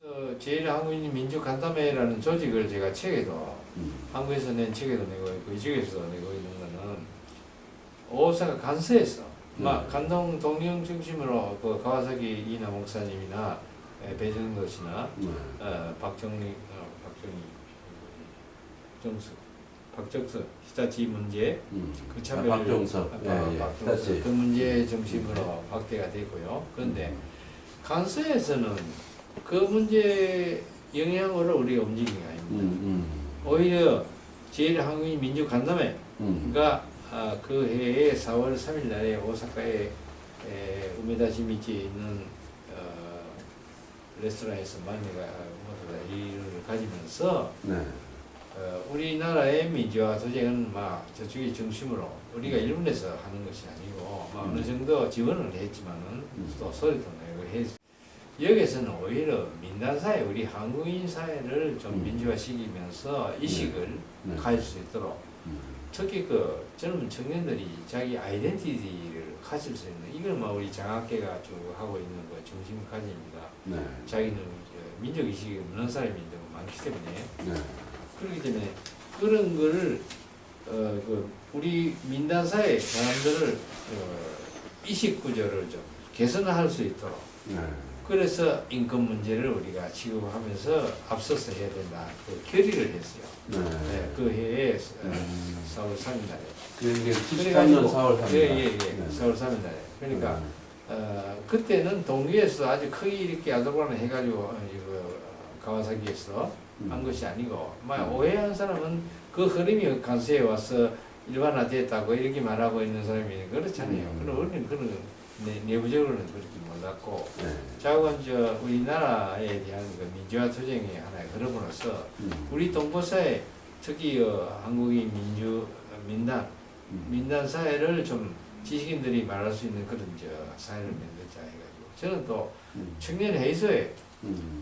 제1한국인 민주간담회라는 조직을 제가 책에도 한국에서 낸 책에도 내고 있고 이쪽에서 내고 있는 거는 오사카 간서에서 간동 동영 중심으로 그 가와사키 이나 목사님이나 배정도 씨나 박정석 히타치 문제 그 차별 박정석 그 문제 중심으로 확대가 되고요. 그런데 간서에서는 그 문제 영향으로 우리가 움직이는 게 아닙니다. 오히려 제1한국인 민주간담회가 그 해에 4월 3일 날에 오사카에 우메다시미치에 있는 레스토랑에서 만나가 일을 가지면서 우리나라의 민주화 투쟁은 저쪽이 중심으로 우리가 일본에서 하는 것이 아니고 어느 정도 지원을 했지만은 또 소리도 내고 해서 여기서는 오히려 민단사회, 우리 한국인 사회를 좀 민주화시키면서 이식을 가질 수 있도록 특히 그 젊은 청년들이 자기 아이덴티티를 가질 수 있는 이걸 우리 장학계가 쭉 하고 있는 그 중심과제입니다. 자기는 민족의식이 없는 사람이 많기 때문에 그렇기 때문에 그런 거를 우리 민단사회 사람들을 이식 구조를 좀 개선할 수 있도록 그래서 인권 문제를 우리가 지급하면서 앞서서 해야 된다. 그 결의를 했어요. 그 해에 4월 3일 날에. 그게 73년 4월 3일 예. 4월 3일 날에. 그러니까 그때는 동기에서 아주 크게 이렇게 야도관을 해가지고 가와사키에서 한 것이 아니고 오해한 사람은 그 흐름이 간수에 와서 일반화됐다고 이렇게 말하고 있는 사람이 그렇잖아요. 그럼 우리는 그런 내부적으로는 그렇게 몰랐고 자관 우리나라에 대한 그 민주화 투쟁의 하나의 흐름으로서 우리 동포사회 특히 한국인 민단 사회를 좀 지식인들이 말할 수 있는 그런 사회를 만들자 해가지고 저는 또 청년회의소에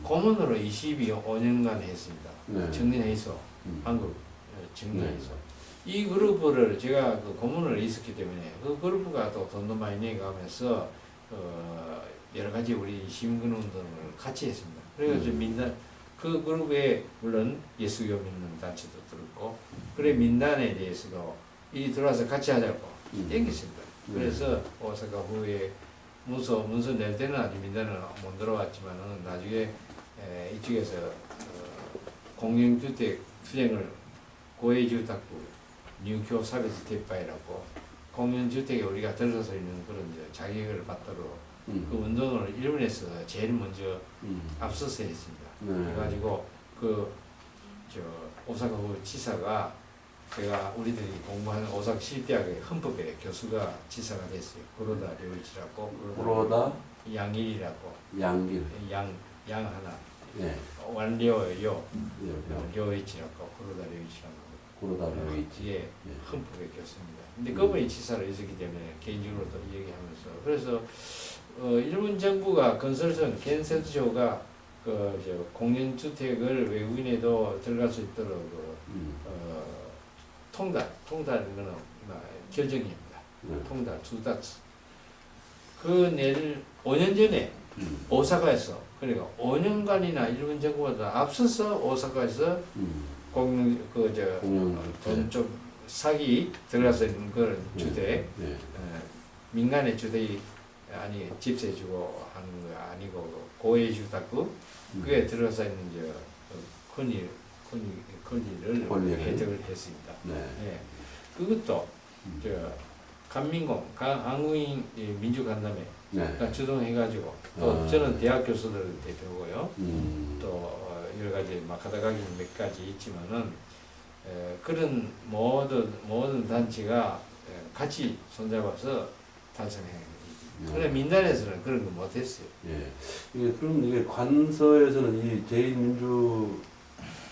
고문으로 25년간 했습니다. 청년회의소 한국 청년회의소 이 그룹을 제가 그 고문을 있었기 때문에 그 그룹가 또 돈도 많이 내가면서 여러 가지 우리 시민군 운동을 같이 했습니다. 그래가지고 민단 그 그룹에 물론 예수교 믿는 단체도 들었고 그래 민단에 대해서도 이 들어와서 같이 하자고 땡겼습니다. 그래서 오사카 후에 문서 낼 때는 아직 민단은 못 들어왔지만은 나중에 이쪽에서 공영주택 투쟁을 고해주택부 뉴교 사베스 대파이라고 공연주택에 우리가 들어서 있는 그런 자격을 받도록 그 운동을 일본에서 제일 먼저 앞서서 했습니다. 그래가지고 오사카구 치사가 제가 우리들이 공부하는 오사카 시립대학의 헌법의 교수가 치사가 됐어요. 구로다 료이치라고 구로다 양일이라고 양길 양 하나 완료요 료이치라고 구로다 료이치라고 예, 헌법의 교수입니다. 근데 그분이 치사를 있었기 때문에 개인적으로도 얘기하면서 그래서 일본 정부가 건설선 겐센쇼가 공연주택을 외국인에도 들어갈 수 있도록 통달은 거는 결정입니다. 통달 투다츠 그 내일 5년 전에 오사카에서 그러니까 5년간이나 일본 정부보다 앞서서 오사카에서 돈 좀 사기 들어가서 있는 그런 주택, 민간의 주택이 집세주고 하는 거 아니고 고해주택구 그게 들어가서 있는 권리를 혜택을 했습니다. 그것도 한국인 민주간담회 주동해가지고 또 저는 대학 교수들 대표고요. 또 여러 가지 하다가기는 몇 가지 있지만은 그런 모든 단체가 같이 손잡아서 달성해. 그런데 민단에서는 그런 거 못했어요. 그럼 이게 관서에서는 이 제1민주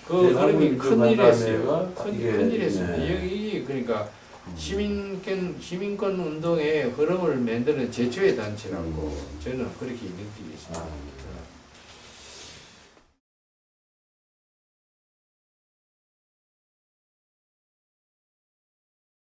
그 흐름이 큰일이었어요. 큰일이었습니다. 여기 그러니까 시민권 운동의 흐름을 만드는 제초의 단체라고 저는 그렇게 느끼고 있습니다.